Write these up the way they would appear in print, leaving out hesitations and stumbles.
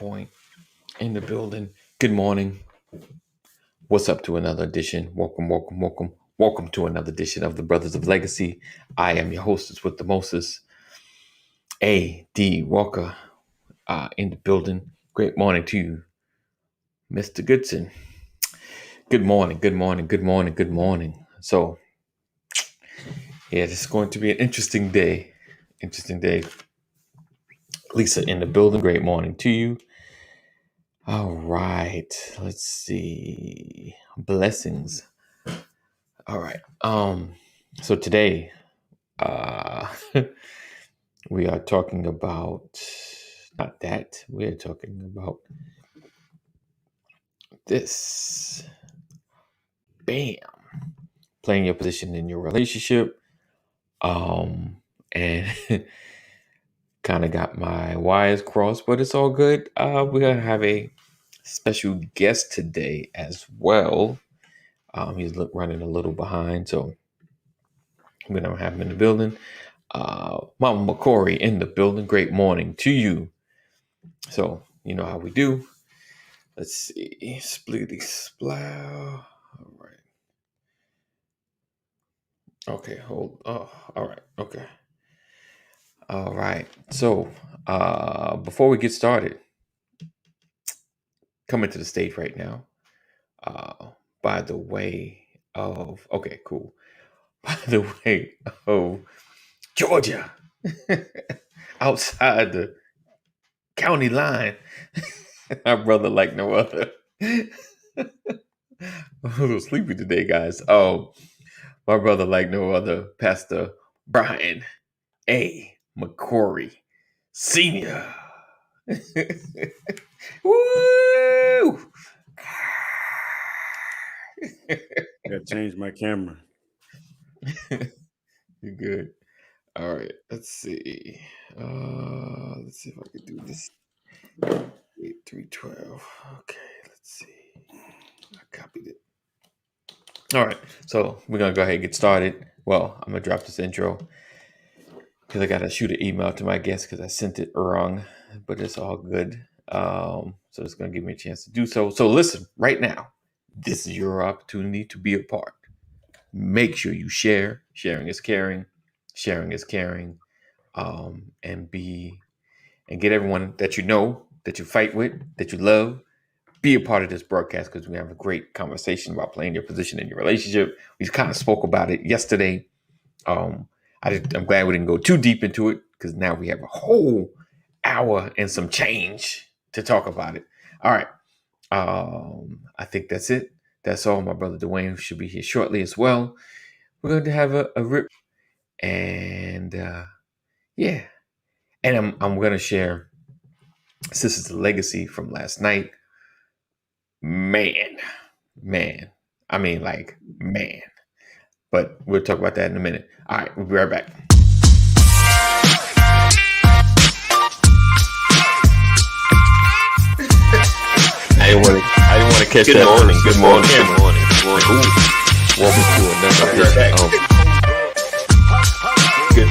Point in the building. Good morning. What's up to another edition? Welcome to another edition of the Brothers of Legacy. I am your hostess with the Moses, A.D. Walker, in the building. Great morning to you, Mr. Goodson. Good morning. So, yeah, this is going to be an interesting day. Lisa in the building. Great morning to you. All right. Let's see. Blessings. All right. So today, we are talking about not that. We are talking about this. Bam. Playing your position in your relationship. And kind of got my wires crossed, but it's all good. We're gonna have a special guest today as well. He's running a little behind, so we're gonna have him in the building. Mama McCory in the building. Great morning to you. So you know how we do. Let's see. Splitty splow. All right. Okay. Oh, all right. Okay. All right. So before we get started, coming to the stage right now. By the way of okay, cool. By the way of Georgia, outside the county line. My brother like no other. I'm a little sleepy today, guys. Oh, my brother like no other, Pastor Brian A. McCory Sr. Woo! Gotta change my camera. You're good. All right, let's see. Let's see if I can do this. 312. Okay, let's see. I copied it. All right, so we're gonna go ahead and get started. Well, I'm gonna drop this intro because I gotta shoot an email to my guest because I sent it wrong, but it's all good. So it's gonna give me a chance to do so. So listen, right now, this is your opportunity to be a part. Make sure you share. Sharing is caring. Sharing is caring. And get everyone that you know, that you fight with, that you love, be a part of this broadcast because we have a great conversation about playing your position in your relationship. We kind of spoke about it yesterday. I'm glad we didn't go too deep into it because now we have a whole hour and some change to talk about it. All right. I think that's it. That's all. My brother Dwayne should be here shortly as well. We're going to have a rip, and yeah, and I'm going to share. This is the legacy from last night. Man. I mean, like, man. But we'll talk about that in a minute. All right, we'll be right back. I didn't want to catch that. Good morning. Welcome to another edition of Good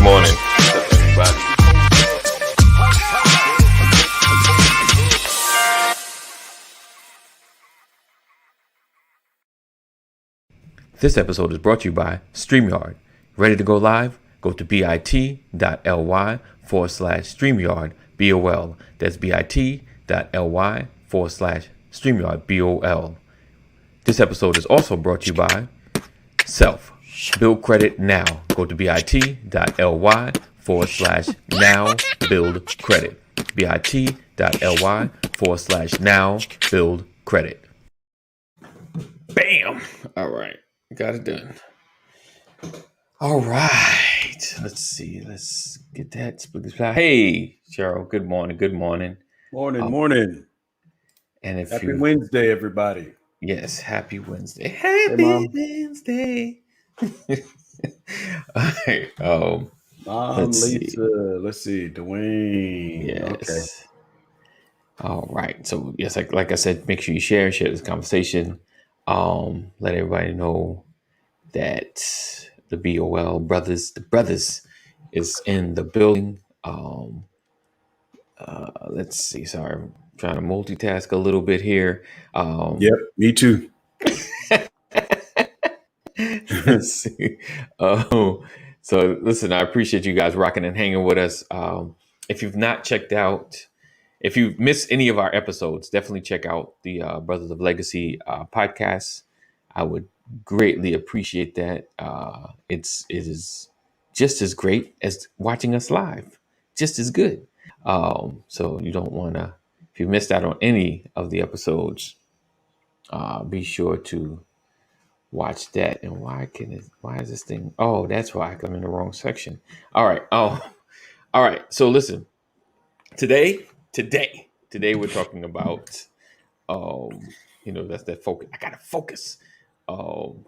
morning. What's up, everybody? This episode is brought to you by StreamYard. Ready to go live? Go to bit.ly/StreamYard BOL. That's bit.ly/StreamYard BOL. This episode is also brought to you by Self. Build credit now. Go to bit.ly/now build credit. bit.ly/now build credit. Bam! All right. Got it done. All right. Let's see. Let's get that. Hey, Cheryl. Good morning. Morning. And if Happy Wednesday, everybody. Yes, happy Wednesday. Wednesday. All right. Mom, Lisa. Let's see. Dwayne. Yes. Okay. All right. So yes, like I said, make sure you share this conversation. Let everybody know that the BOL brothers, is in the building. Let's see. Sorry, I'm trying to multitask a little bit here. Yep, me too. Let's see. Oh, so listen, I appreciate you guys rocking and hanging with us. If you've not checked out, if you've missed any of our episodes, definitely check out the Brothers of Legacy podcast. I would greatly appreciate that. It is just as great as watching us live, just as good. So you don't want to, if you missed out on any of the episodes, be sure to watch that. And why is this thing? Oh, that's why I'm in the wrong section. All right. Oh, all right. So listen, today we're talking about, that's that focus. I gotta focus. Um,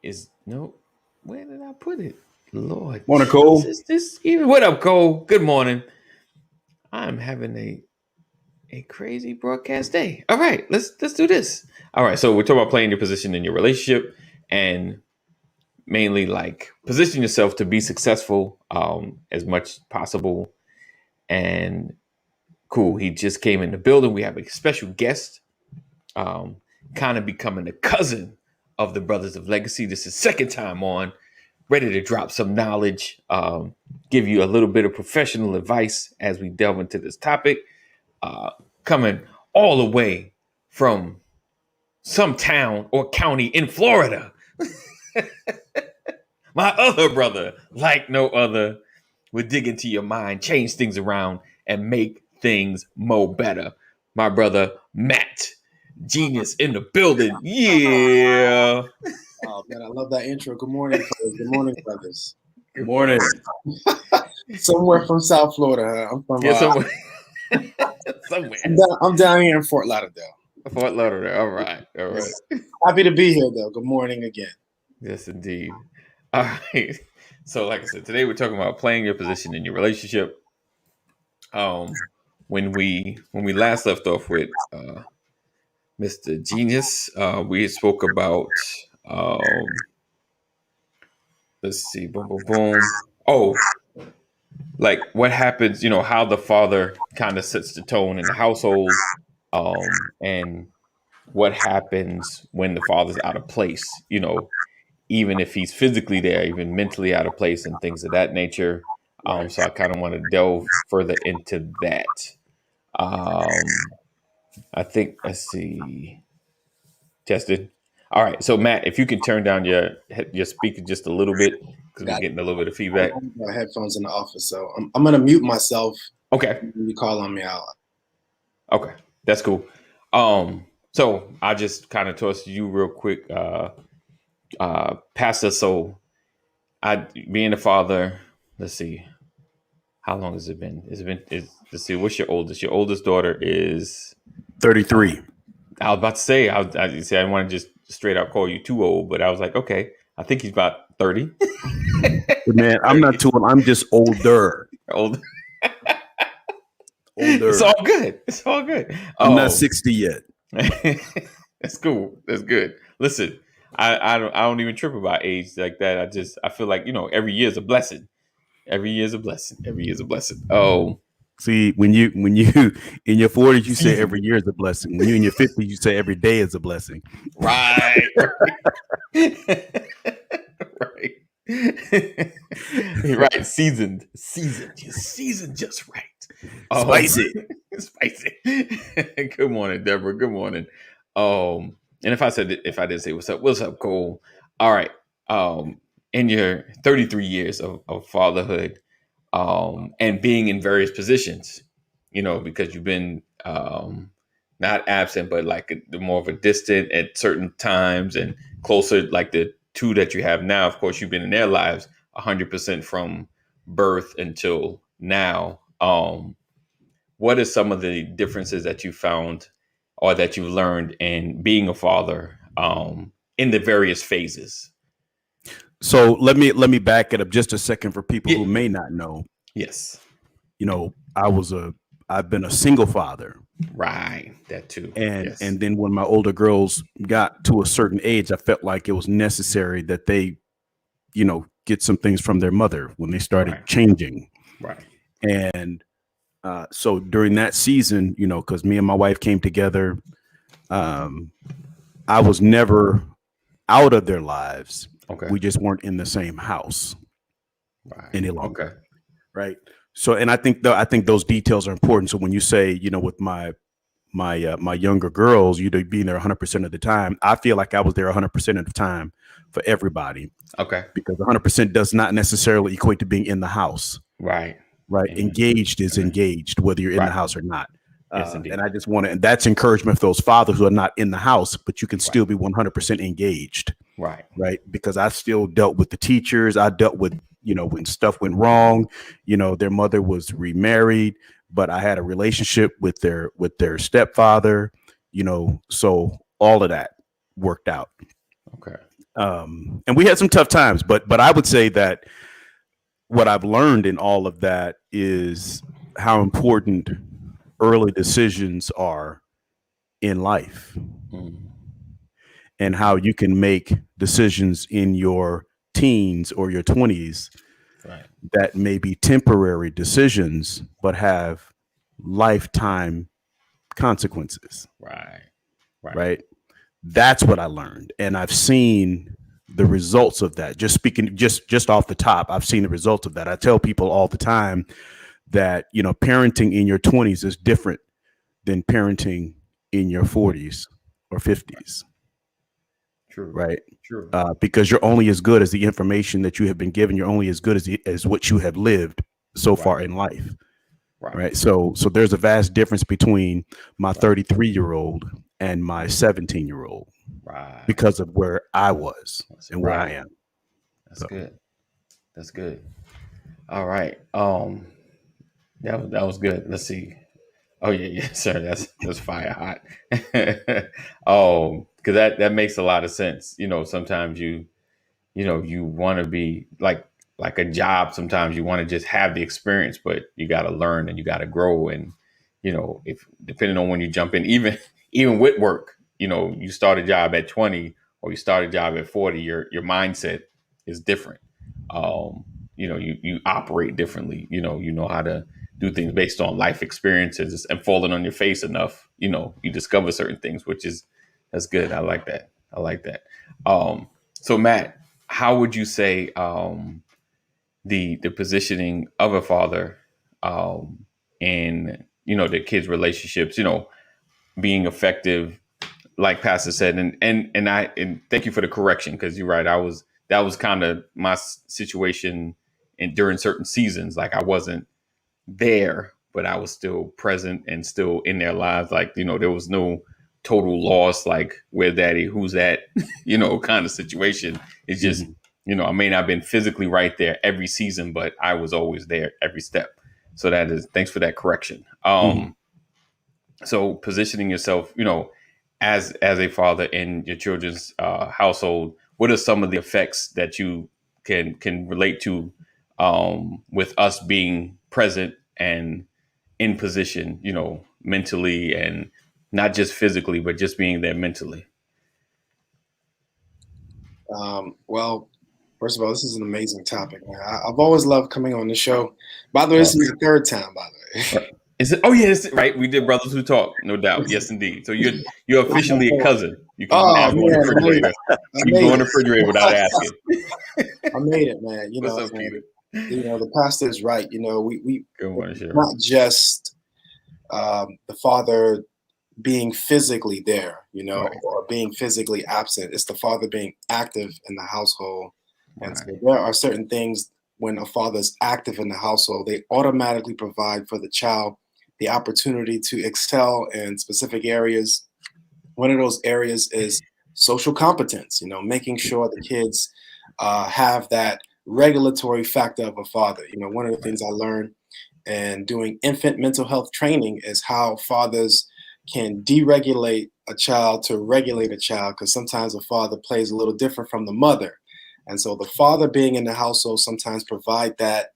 is no, where did I put it? Lord, Morning, Cole. this even what up, Cole? Good morning. I'm having a crazy broadcast day. All right, let's do this. All right, so we're talking about playing your position in your relationship and mainly like position yourself to be successful as much as possible. And cool, he just came in the building. We have a special guest, kind of becoming a cousin of the Brothers of Legacy. This is second time on, ready to drop some knowledge, give you a little bit of professional advice as we delve into this topic. Coming all the way from some town or county in Florida. My other brother, like no other, would dig into your mind, change things around, and make things more better. My brother, Matt, genius in the building. Yeah. Oh, man, I love that intro. Good morning, fellas. Good morning, brothers. Good morning. Somewhere from South Florida. Huh? I'm from somewhere. I'm down here in Fort Lauderdale. Fort Lauderdale. All right. Yes. Happy to be here, though. Good morning again. Yes, indeed. All right. So, like I said, today we're talking about playing your position in your relationship. When we last left off with Mr. Genius, we spoke about let's see, boom, boom, boom. Oh, like what happens, how the father kind of sets the tone in the household, and what happens when the father's out of place, even if he's physically there, even mentally out of place and things of that nature. So I kind of want to delve further into that. I think, let's see, tested. All right. So Matt, if you can turn down your speaker just a little bit, because we're getting a little bit of feedback. I have my headphones in the office, so I'm going to mute myself. Okay. When you call on me out. Okay. That's cool. So I just kind of tossed you real quick, Pastor. So being a father, let's see, how long has it been? Let's see, what's your oldest? Your oldest daughter is 33. I was about to say, I didn't want to just straight out call you too old, but I was like, okay, I think he's about 30. Man, I'm not too old. I'm just older. Older. It's all good. It's all good. I'm not 60 yet. That's cool. That's good. Listen, I don't even trip about age like that. I feel like, every year is a blessing. Every year is a blessing. Every year is a blessing. Oh, see, when you in your 40s, you say every year is a blessing. When you're in your 50s, you say every day is a blessing. Right. Right. Right. Seasoned. You're seasoned just right. Spicy. Spicy. Good morning, Deborah. Good morning. And if I didn't say what's up, Cole? All right. In your 33 years of fatherhood, and being in various positions, because you've been not absent, but like more of a distant at certain times and closer, like the two that you have now. Of course, you've been in their lives 100% from birth until now. What are some of the differences that you found or that you've learned in being a father in the various phases? So let me back it up just a second for people who may not know. Yes. I've been a single father. Right. That too. And then when my older girls got to a certain age, I felt like it was necessary that they, get some things from their mother when they started changing. Right. And so during that season, because me and my wife came together, I was never out of their lives. Okay. We just weren't in the same house any longer. Okay. Right. So, and I think those details are important. So when you say, with my younger girls, being there 100% of the time, I feel like I was there 100% of the time for everybody. Okay. Because 100% does not necessarily equate to being in the house. Right. Right. Amen. Engaged is engaged, whether you're in the house or not. Yes, indeed. And I just and that's encouragement for those fathers who are not in the house, but you can still be 100% engaged. Right. Right. Because I still dealt with the teachers. I dealt with, when stuff went wrong, their mother was remarried, but I had a relationship with their stepfather, so all of that worked out. Okay. And we had some tough times, but I would say that what I've learned in all of that is how important early decisions are in life, and how you can make decisions in your teens or your 20s that may be temporary decisions, but have lifetime consequences. Right. That's what I learned. And I've seen the results of that. Just off the top, I've seen the results of that. I tell people all the time that, parenting in your 20s is different than parenting in your 40s or 50s. True. Right. True. Because you're only as good as the information that you have been given. You're only as good as what you have lived so far in life. Right. So there's a vast difference between my 33-year-old and my 17-year-old. Right. Because of where I was and where I am. That's good. That's good. All right. That was good. Let's see. Oh yeah, sir. That's fire hot. Because that makes a lot of sense. Sometimes you want to be like a job. Sometimes you want to just have the experience, but you got to learn and you got to grow. And if depending on when you jump in, even with work, you start a job at 20 or you start a job at 40, your mindset is different. You operate differently. You know how to do things based on life experiences and falling on your face enough. You discover certain things, that's good. I like that. So Matt, how would you say the positioning of a father in the kids' relationships, being effective, like Pastor said, and thank you for the correction, because you're right. That was kind of my situation during certain seasons. Like I wasn't there, but I was still present and still in their lives. Like, there was no total loss, like where daddy, who's that, kind of situation. It's just, I may not have been physically right there every season, but I was always there every step. So thanks for that correction. So positioning yourself, as a father in your children's household, what are some of the effects that you can relate to with us being present and in position, mentally, and not just physically, but just being there mentally? Well, first of all, this is an amazing topic, man. I've always loved coming on the show. By the way, this is the third time, by the way. Is it? Oh, yes, right. We did Brothers Who Talk, no doubt. Yes, indeed. So you're officially a cousin. You can now go in the refrigerator. You can go in the refrigerator without asking. I made it, man. What's up, Peter? The pastor is right. We Good morning, Cheryl. not just the father being physically there, or being physically absent. It's the father being active in the household. And so there are certain things when a father is active in the household, they automatically provide for the child the opportunity to excel in specific areas. One of those areas is social competence, making sure the kids have that regulatory factor of a father. One of the things I learned and doing infant mental health training is how fathers can deregulate a child to regulate a child, because sometimes a father plays a little different from the mother. And so the father being in the household sometimes provide that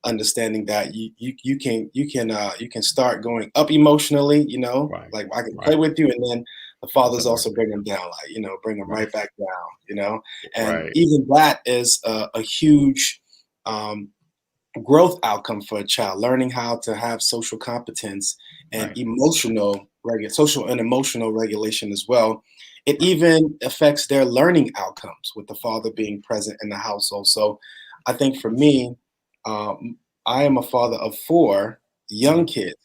understanding that you can start going up emotionally, like I can play with you, and then the father's also bring them down, like, bring them right back down, and even that is a huge growth outcome for a child, learning how to have social competence and Right. social and emotional regulation as well. It even affects their learning outcomes with the father being present in the household. So I think for me, I am a father of four young kids.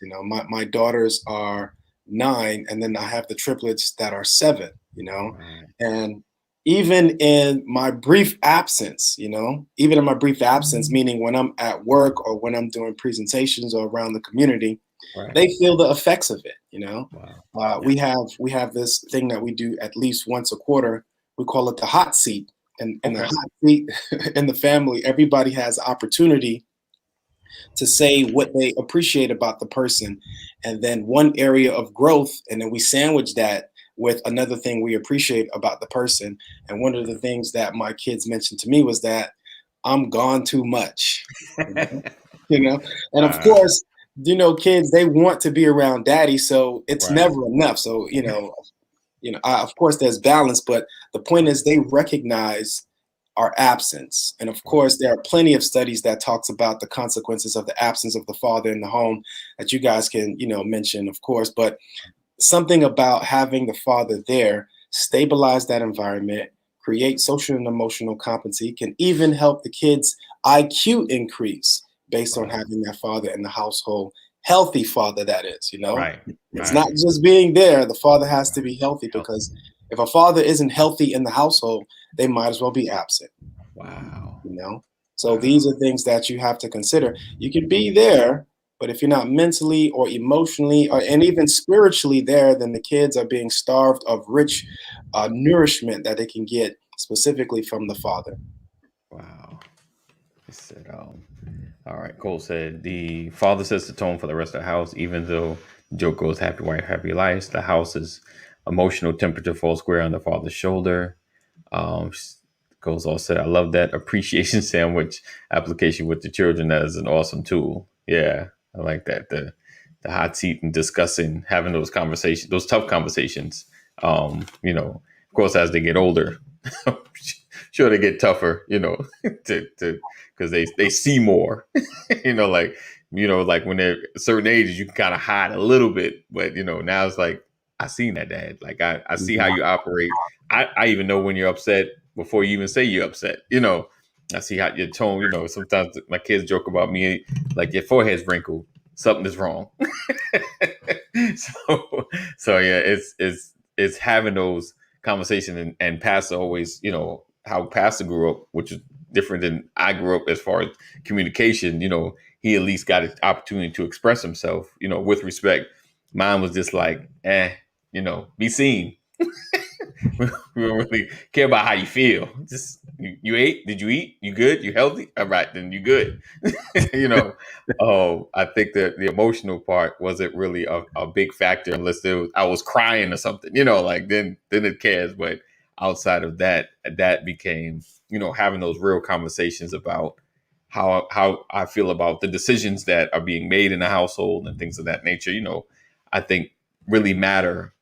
My daughters are 9, and then I have the triplets that are 7, Right. and even in my brief absence, meaning when I'm at work or when I'm doing presentations or around the community, Right. they feel the effects of it. Wow. We have this thing that we do at least once a quarter. We call it the hot seat, and in the Okay. hot seat in the family, everybody has opportunity to say what they appreciate about the person, and then one area of growth, and then we sandwich that with another thing we appreciate about the person. And one of the things that my kids mentioned to me was that I'm gone too much, you know, and of Wow. course, kids, they want to be around daddy, so it's Right. never enough. So of course there's balance, but the point is they recognize our absence. And of Right. course, there are plenty of studies that talks about the consequences of the absence of the father in the home that you guys can, mention, of course. But something about having the father there stabilize that environment, create social and emotional competency, can even help the kids' IQ increase based on Wow. having that father in the household. Healthy father, that is. Right. It's not Right. just being there. The father has to be healthy, Healthy. because if a father isn't healthy in the household, they might as well be absent. Wow. you know so these Wow. are things that you have to consider. You can be there, but if you're not mentally or emotionally and even spiritually there, then the kids are being starved of rich nourishment that they can get specifically from the father. Wow. He said, all right. Cole said, the father sets the tone for the rest of the house, even though joke goes happy wife, happy life. The house's emotional temperature falls square on the father's shoulder. Um, Goes all said, I love that appreciation sandwich application with the children. That is an awesome tool. Yeah, I like that. The hot seat and discussing, having those conversations, those tough conversations. Of course, as they get older, sure they get tougher. To because they see more. Like like when they're at certain ages, you can kind of hide a little bit, but now it's like I seen that, dad. Like I see how Mhm. you operate. I even know when you're upset before you even say you're upset. I see how your tone. Sometimes my kids joke about me, like your forehead's wrinkled. Something is wrong. so yeah, it's having those conversations, and Pastor always, how Pastor grew up, which is different than I grew up as far as communication. He at least got an opportunity to express himself, with respect. Mine was just like, be seen. We don't really care about how you feel. Just you ate? Did you eat? You good? You healthy? All right, then you good. you know. Oh, I think that the emotional part wasn't really a big factor unless I was crying or something. Like then it cares. But outside of that, that became having those real conversations about how I feel about the decisions that are being made in the household and things of that nature. I think really matter,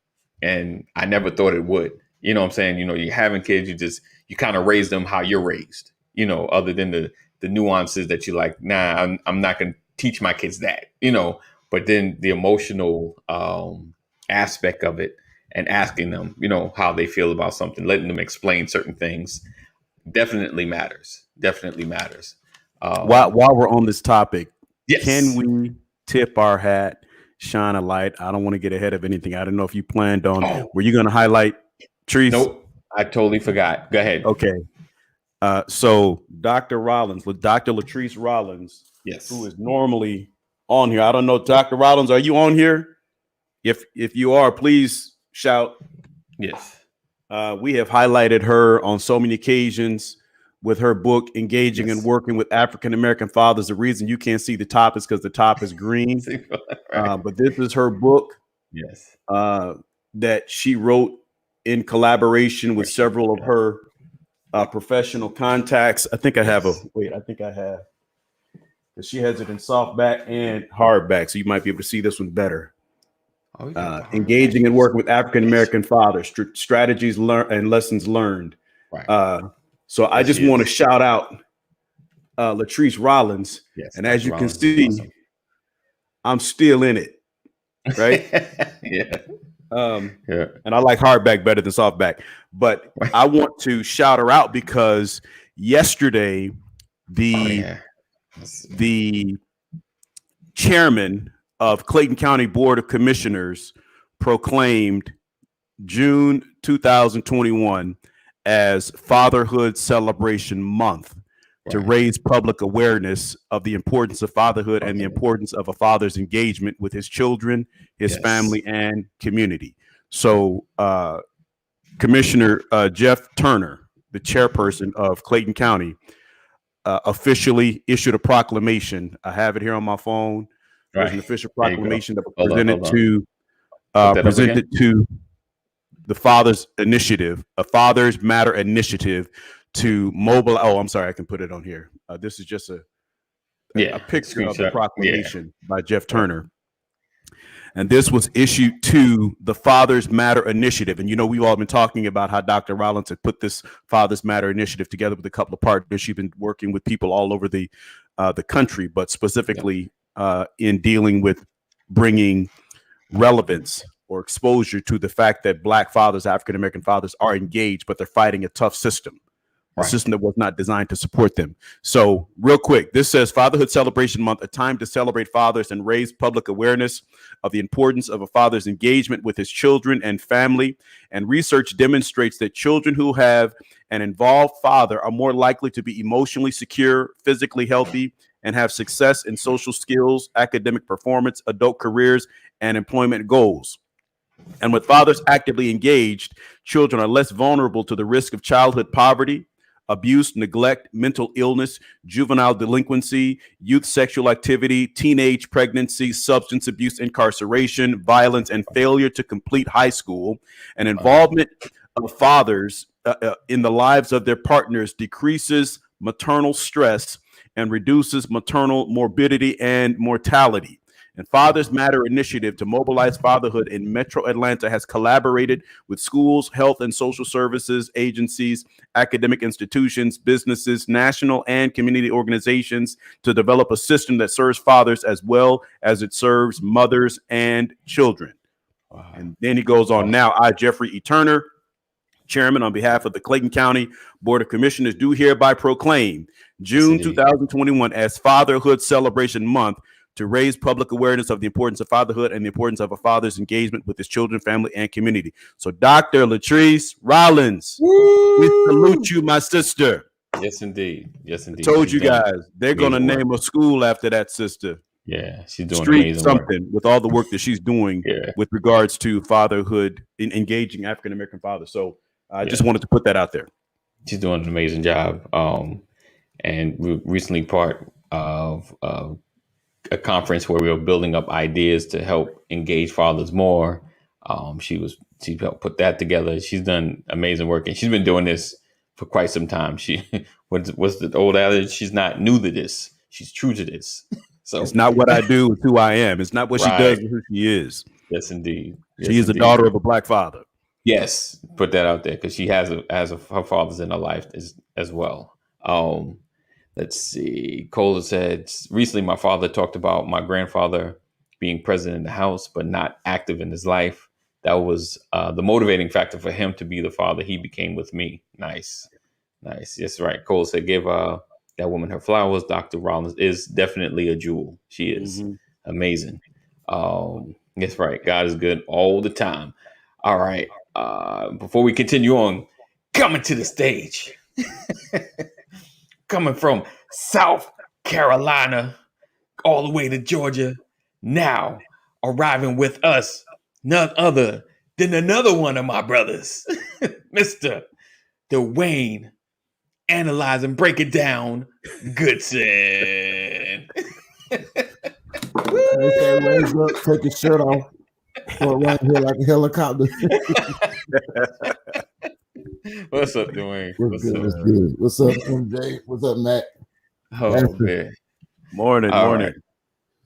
and I never thought it would. What I'm saying? You're having kids, you kind of raise them how you're raised, other than the nuances that you like, nah, I'm not going to teach my kids that, but then the emotional aspect of it, and asking them, how they feel about something, letting them explain certain things definitely matters. While Um, while we're on this topic, can yes. we tip our hat, shine a light? I don't want to get ahead of anything. I don't know if you planned on. Oh, Were you going to highlight Trees? nope. I totally forgot. Go ahead. Okay. So Dr. Rollins, Dr. Latrice Rollins, who Yes. is normally on here. I don't know, Dr. Rollins, are you on here? If you are, please shout. Yes. We have highlighted her on so many occasions with her book, Engaging and Yes. Working with African American Fathers. The reason you can't see the top is because the top is green. Right. But this is her book Yes. that she wrote in collaboration with several of her professional contacts. I think I have Yes. I think I have, because she has it in softback and hardback. So you might be able to see this one better. Oh, we got the hardback. Engaging and Yes. working with African American fathers, strategies learned and lessons learned. Right. Uh, so I There just she want to is. shout out Latrice Rollins. Yes, And as Dr. you can Rollins is see, awesome. I'm still in it, right? Yeah. Yeah. And I like hardback better than softback. But I want to shout her out because yesterday, the chairman of Clayton County Board of Commissioners proclaimed June 2021 as Fatherhood Celebration Month to raise public awareness of the importance of fatherhood and the importance of a father's engagement with his children, his family, and community. So, Commissioner Jeff Turner, the chairperson of Clayton County, officially issued a proclamation. I have it here on my phone. There's an official proclamation that was presented to the Fathers Initiative, a Fathers Matter initiative to mobilize. Oh, I'm sorry, I can put it on here. This is just a picture of the proclamation by Jeff Turner. And this was issued to the Fathers Matter Initiative. And, you know, we've all been talking about how Dr. Rollins had put this Fathers Matter Initiative together with a couple of partners. She's been working with people all over the country, but specifically in dealing with bringing relevance or exposure to the fact that Black fathers, African-American fathers are engaged, but they're fighting a tough system. A system that was not designed to support them. So real quick, this says Fatherhood Celebration Month, a time to celebrate fathers and raise public awareness of the importance of a father's engagement with his children and family. And research demonstrates that children who have an involved father are more likely to be emotionally secure, physically healthy, and have success in social skills, academic performance, adult careers, and employment goals. And with fathers actively engaged, children are less vulnerable to the risk of childhood poverty, abuse, neglect, mental illness, juvenile delinquency, youth sexual activity, teenage pregnancy, substance abuse, incarceration, violence, and failure to complete high school. And involvement of fathers in the lives of their partners decreases maternal stress and reduces maternal morbidity and mortality. And Fathers Matter initiative to mobilize fatherhood in Metro Atlanta has collaborated with schools, health and social services agencies, academic institutions, businesses, national and community organizations to develop a system that serves fathers as well as it serves mothers and children. Wow. And then he goes on, now I, Jeffrey E. Turner, Chairman, on behalf of the Clayton County Board of Commissioners, do hereby proclaim June 2021 as Fatherhood Celebration Month to raise public awareness of the importance of fatherhood and the importance of a father's engagement with his children, family, and community. So, Dr. Latrice Rollins, we salute you, my sister. Yes, indeed. Yes, indeed. I told you guys, they're going to name a school after that sister. Yeah, she's doing amazing something work. with all the work that she's doing with regards to fatherhood, in engaging African-American fathers. So, I just wanted to put that out there. She's doing an amazing job. And we recently part of a conference where we were building up ideas to help engage fathers more. She helped put that together. She's done amazing work, and she's been doing this for quite some time. She what's the old adage? She's not new to this. She's true to this. So it's not what I do, it's who I am. It's not what she does, it's who she is. Yes, indeed. She is the daughter of a Black father. Yes, put that out there because she has her fathers in her life as well. Let's see. Cola said, recently my father talked about my grandfather being present in the house, but not active in his life. That was the motivating factor for him to be the father he became with me. Nice. Yes, right. Cola said, give that woman her flowers. Dr. Rollins is definitely a jewel. She is amazing. That's right. God is good all the time. All right. Before we continue on, coming to the stage. Coming from South Carolina all the way to Georgia, now arriving with us, none other than another one of my brothers, Mr. Dwayne, analyze and break it down, Goodson. Raise up, take your shirt off, put right here like a helicopter. What's up, Dwayne? What's good? What's up, MJ? What's up, Matt? Oh, man. Morning. Right.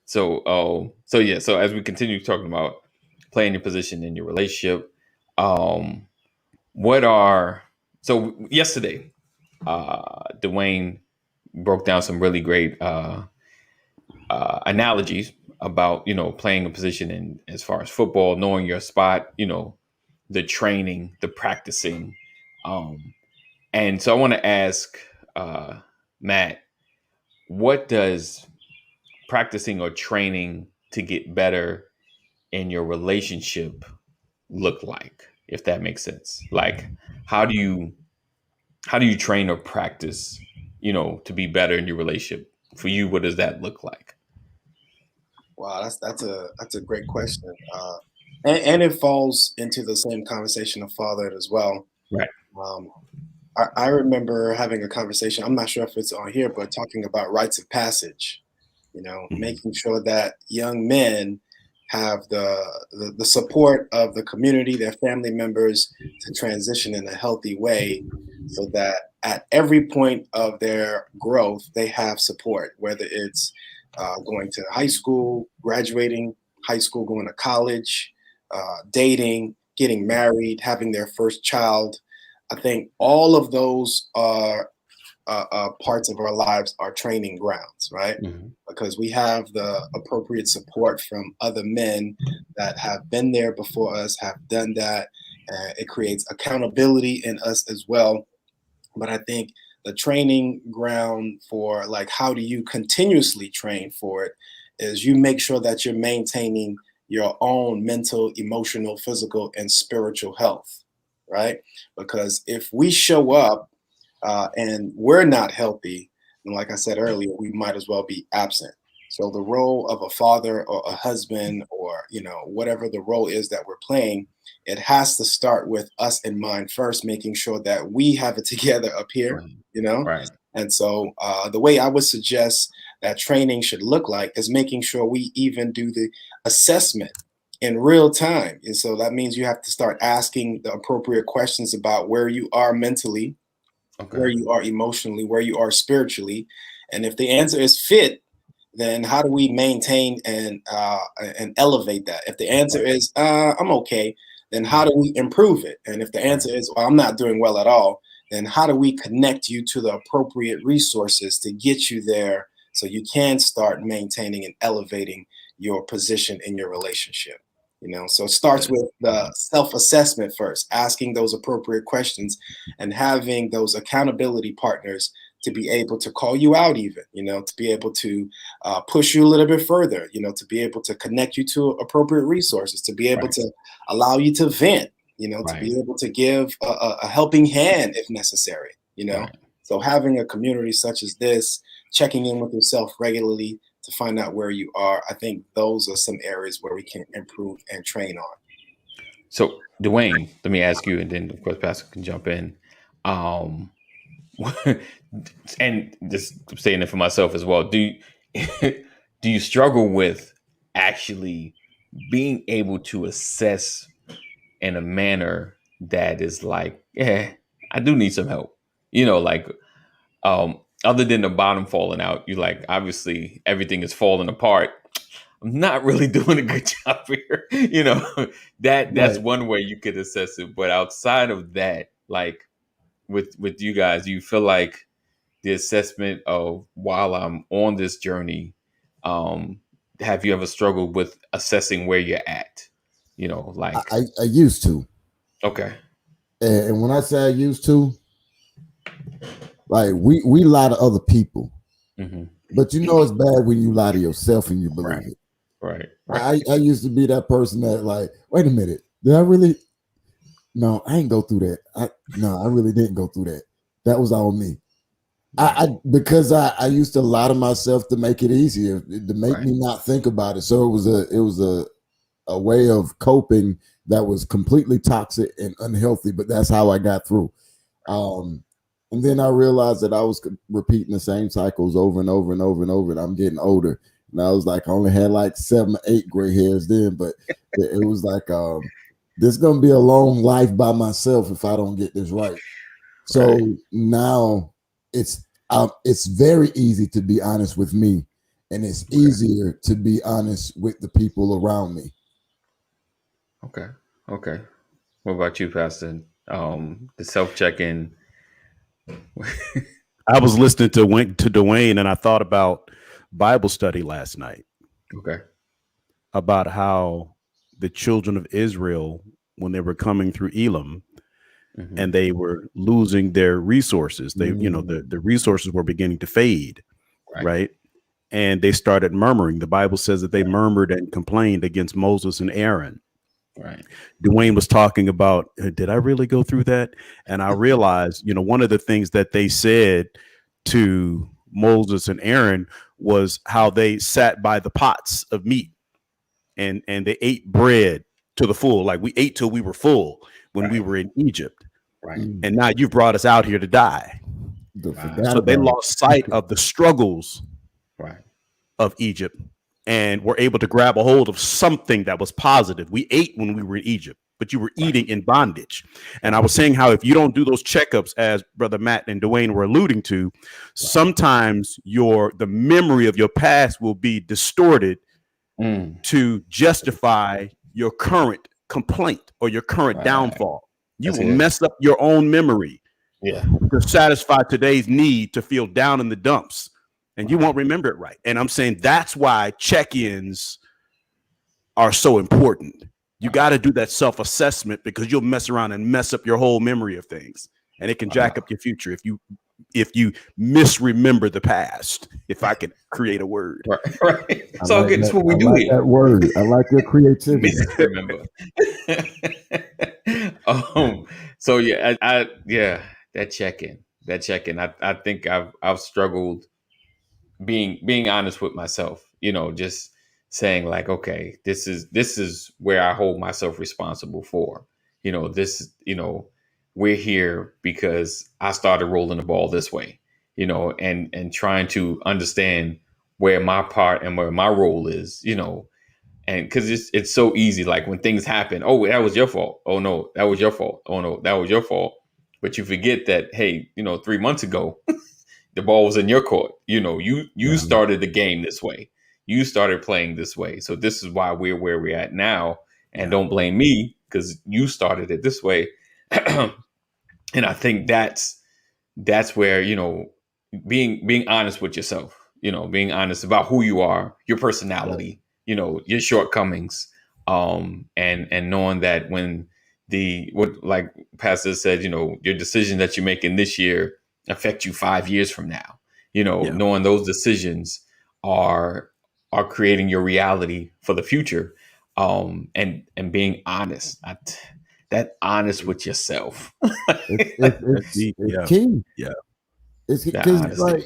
So as we continue talking about playing your position in your relationship, yesterday, Dwayne broke down some really great analogies about, playing a position in as far as football, knowing your spot, the training, the practicing. And so I want to ask Matt, what does practicing or training to get better in your relationship look like, if that makes sense? Like, how do you train or practice, to be better in your relationship? For you, what does that look like? Wow, that's a great question, and it falls into the same conversation of fatherhood as well. Right. Um, I remember having a conversation. I'm not sure if it's on here, but talking about rites of passage. Mhm. Making sure that young men have the support of the community, their family members, to transition in a healthy way, so that at every point of their growth, they have support, whether it's going to high school, graduating high school, going to college, dating, getting married, having their first child. I think all of those are parts of our lives are training grounds, right? Mhm. Because we have the appropriate support from other men that have been there before us, have done that. It creates accountability in us as well. But I think the training ground for, like, how do you continuously train for it, is you make sure that you're maintaining your own mental, emotional, physical, and spiritual health, right? Because if we show up and we're not healthy, and like I said earlier, we might as well be absent. So the role of a father or a husband, or whatever the role is that we're playing, it has to start with us in mind first, making sure that we have it together up here, Right. you know. Right. And so the way I would suggest that training should look like is making sure we even do the assessment in real time. And so that means you have to start asking the appropriate questions about where you are mentally, where Okay. you are emotionally, where you are spiritually. And if the answer is fit, then how do we maintain and elevate that? If the answer Right. is I'm okay, then how Mhm. do we improve it? And if the Right. answer is, well, I'm not doing well at all, then how do we connect you to the appropriate resources to get you there, so you can start maintaining and elevating your position in your relationship? So it starts Good. with the self-assessment first, asking those appropriate questions, and having those accountability partners to be able to call you out, even, to be able to push you a little bit further, to be able to connect you to appropriate resources, to be able Right. to allow you to vent, to Right. be able to give a helping hand if necessary. Right. So having a community such as this, checking in with yourself regularly to find out where you are, I think those are some areas where we can improve and train on. So, Dwayne, let me ask you, and then of course Pastor can jump in. Um, and just saying it for myself as well. Do you, do you struggle with actually being able to assess in a manner that is like, yeah, I do need some help? Like, other than the bottom falling out, you like, obviously everything is falling apart. I'm not really doing a good job here. That's Right. one way you could assess it. But outside of that, like, with you guys, do you feel like the assessment of, while I'm on this journey, um, have you ever struggled with assessing where you're at? I, Like, I used to. okay. And when I say I used to, like we lie to other people. Hmm. But it's bad when you lie to yourself and you believe Right. it. Right. I used to be that person that, like, wait a minute, did I really? No, I ain't go through that. No, I really didn't go through that. That was all me. Right. Because I used to lie to myself to make it easier, to make Right. me not think about it. So it was a way of coping that was completely toxic and unhealthy, but that's how I got through. Um, and then I realized that I was repeating the same cycles over and over and over and over. And I'm getting older, and I was like, I only had like 7 or 8 gray hairs then, but it was like, this is gonna be a long life by myself if I don't get this right. Right. So now it's very easy to be honest with me, and it's Okay. easier to be honest with the people around me. Okay. Okay. What about you, Pastor? The self check in. I was listening to Dwayne, and I thought about Bible study last night Okay. about how the children of Israel, when they were coming through Elam, Mm-hmm. and they were losing their resources, the resources were beginning to fade, right? And they started murmuring. The Bible says that they murmured and complained against Moses and Aaron. Right. Dwayne was talking about, did I really go through that? And I realized, one of the things that they said to Moses and Aaron was how they sat by the pots of meat and they ate bread to the full. Like we ate till we were full when we were in Egypt. Right. And now you've brought us out here to die. So they lost sight of the struggles of Egypt and were able to grab a hold of something that was positive. We ate when we were in Egypt, but you were eating in bondage. And I was saying how if you don't do those checkups, as Brother Matt and Dwayne were alluding to, sometimes the memory of your past will be distorted to justify your current complaint or your current downfall. You will mess up your own memory to satisfy today's need to feel down in the dumps. And you won't remember it right. And I'm saying that's why check-ins are so important. You got to do that self-assessment because you'll mess around and mess up your whole memory of things. And it can jack up your future if you misremember the past, if I could create a word. Right. It's all good. It's what we do here. That word. I like your creativity. Misremember. So that check-in. I think I've struggled being honest with myself, just saying like, okay, this is where I hold myself responsible for, we're here because I started rolling the ball this way, and trying to understand where my part and where my role is, and because it's so easy, like when things happen, oh, that was your fault. Oh no, that was your fault. Oh no, that was your fault. But you forget that, hey, 3 months ago, the ball was in your court. You started the game this way. You started playing this way. So this is why we're where we're at now. And don't blame me because you started it this way. And I think that's where, being honest with yourself, being honest about who you are, your personality, your shortcomings, and knowing that when like Pastor said, your decision that you're making this year affect you 5 years from now, knowing those decisions are creating your reality for the future, and being honest, that honest with yourself. It's key. Yeah. It's because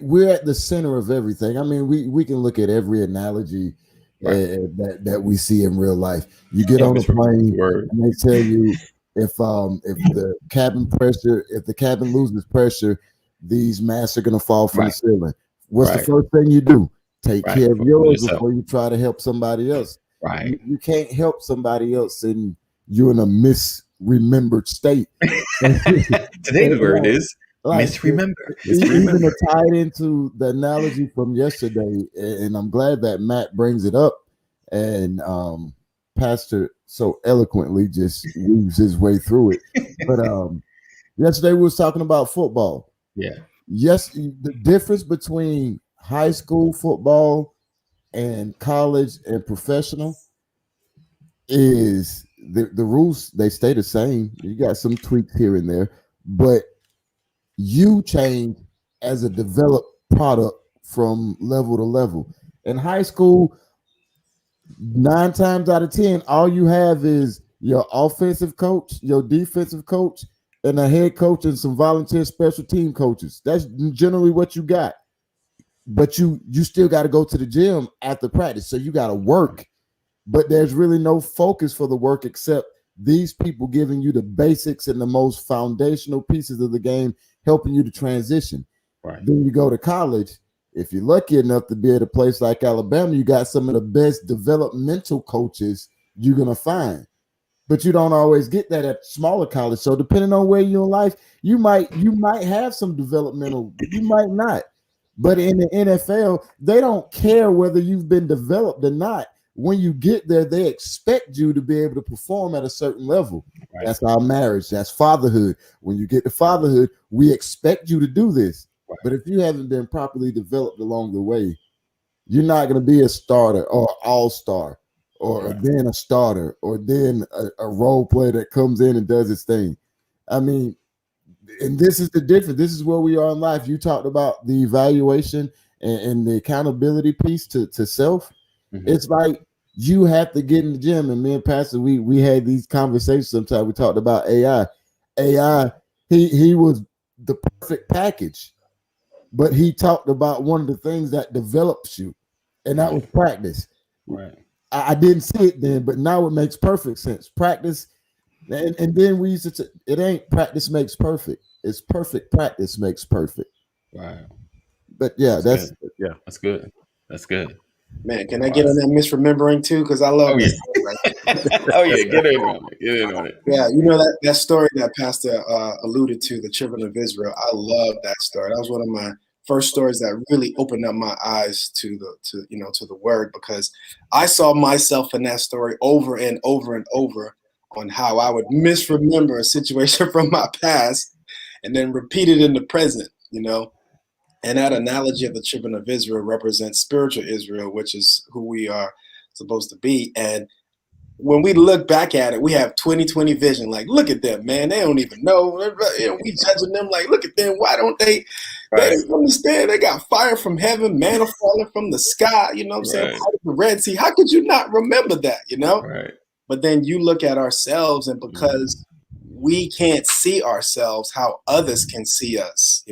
we're at the center of everything. I mean, we can look at every analogy that we see in real life. You get on a plane and they tell you if the cabin loses pressure, these masks are going to fall from the ceiling. What's the first thing you do? Take care of yours before you try to help somebody else. Right. You can't help somebody else and you're in a misremembered state. Today's word is misremember. Even to tie it into the analogy from yesterday, and I'm glad that Matt brings it up, and Pastor so eloquently just weaves his way through it. But yesterday we was talking about football. Yeah. Yes, the difference between high school football and college and professional is the rules. They stay the same. You got some tweaks here and there, but you change as a developed product from level to level. In high school, 9 times out of 10, all you have is your offensive coach, your defensive coach, and a head coach and some volunteer special team coaches. That's generally what you got. But you still got to go to the gym after practice. So you got to work, but there's really no focus for the work except these people giving you the basics and the most foundational pieces of the game, helping you to transition. Right. Then you go to college. If you're lucky enough to be at a place like Alabama, you got some of the best developmental coaches you're going to find. But you don't always get that at smaller college. So depending on where you're in life, you might have some developmental, you might not. But in the NFL, they don't care whether you've been developed or not. When you get there, they expect you to be able to perform at a certain level. Right. That's our marriage. That's fatherhood. When you get to fatherhood, we expect you to do this. But if you haven't been properly developed along the way, you're not going to be a starter or all-star or then a starter or then a role player that comes in and does his thing. I mean, and this is the difference. This is where we are in life. You talked about the evaluation and the accountability piece to self. Mm-hmm. It's like you have to get in the gym. And me and Pastor, we had these conversations sometimes. We talked about AI. He was the perfect package. But he talked about one of the things that develops you, and that was practice. Right. I didn't see it then, but now it makes perfect sense. Practice, and then we used to. It ain't practice makes perfect. It's perfect practice makes perfect. Right. But yeah, that's good. That's good. Man, can I get on that misremembering too? Because I love this. Oh yeah, get in on it. Yeah, you know that story that Pastor alluded to, the children of Israel. I love that story. That was one of my first stories that really opened up my eyes to the word, because I saw myself in that story over and over and over on how I would misremember a situation from my past and then repeat it in the present, And that analogy of the children of Israel represents spiritual Israel, which is who we are supposed to be. And when we look back at it, we have 20/20 vision. Like, look at them, man. They don't even know. We judging them like, look at them. Why don't they? They don't understand. They got fire from heaven, manna falling from the sky. You know what I'm saying? Out of the Red Sea. How could you not remember that? Right. But then you look at ourselves, and because we can't see ourselves, how others can see us,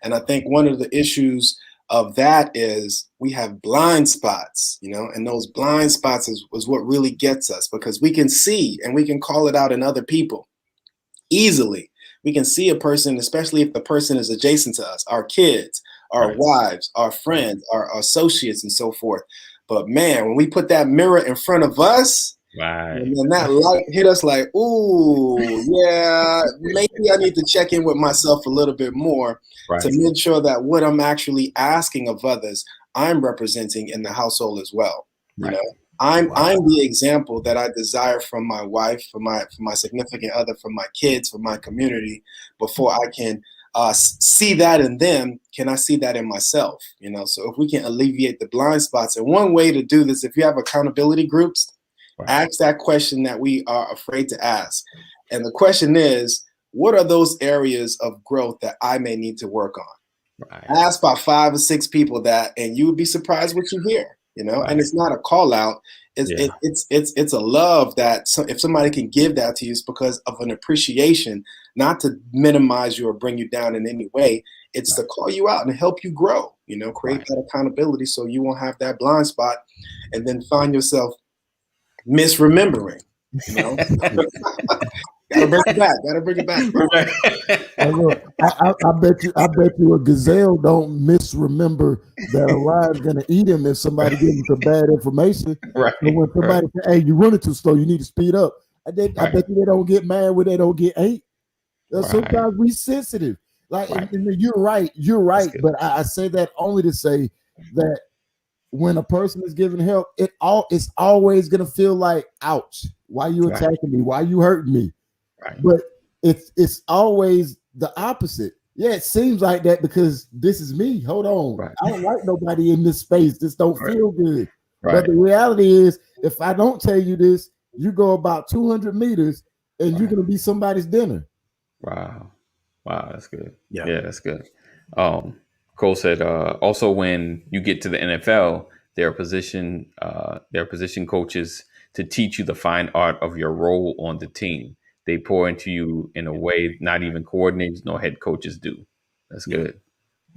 And I think one of the issues of that is we have blind spots, and those blind spots was what really gets us, because we can see and we can call it out in other people easily. We can see a person, especially if the person is adjacent to us, our kids, our wives, our friends, our associates, and so forth. But man, when we put that mirror in front of us, and then that light hit us like, ooh, yeah, maybe I need to check in with myself a little bit more to make sure that what I'm actually asking of others, I'm representing in the household as well. I'm the example that I desire from my wife, from my significant other, from my kids, from my community. Before I can see that in them, can I see that in myself? So if we can alleviate the blind spots, and one way to do this, if you have accountability groups, ask that question that we are afraid to ask. And the question is, what are those areas of growth that I may need to work on? Ask about 5 or 6 people that, and you would be surprised what you hear, and it's not a call out. It's a love that if somebody can give that to you, it's because of an appreciation, not to minimize you or bring you down in any way. It's to call you out and help you grow, create that accountability so you won't have that blind spot and then find yourself misremembering, Gotta bring it back. I bet you a gazelle don't misremember that a lion's gonna eat him if somebody gives him some bad information. Right. And when somebody say, "Hey, you're running too slow, you need to speed up," I bet you they don't get mad when they don't get ate. Sometimes we sensitive. Like and you're right. But I say that only to say that when a person is giving help, it's always gonna feel like, ouch, why you attacking me? Why you hurting me? But it's always the opposite. Yeah, it seems like that because this is me. Hold on. I don't like nobody in this space. This don't feel good. But the reality is, if I don't tell you this, you go about 200 meters and you're gonna be somebody's dinner. Wow, that's good. Yeah, that's good. Cole said, also when you get to the NFL, there are position coaches to teach you the fine art of your role on the team. They pour into you in a way not even coordinators nor head coaches do. That's good.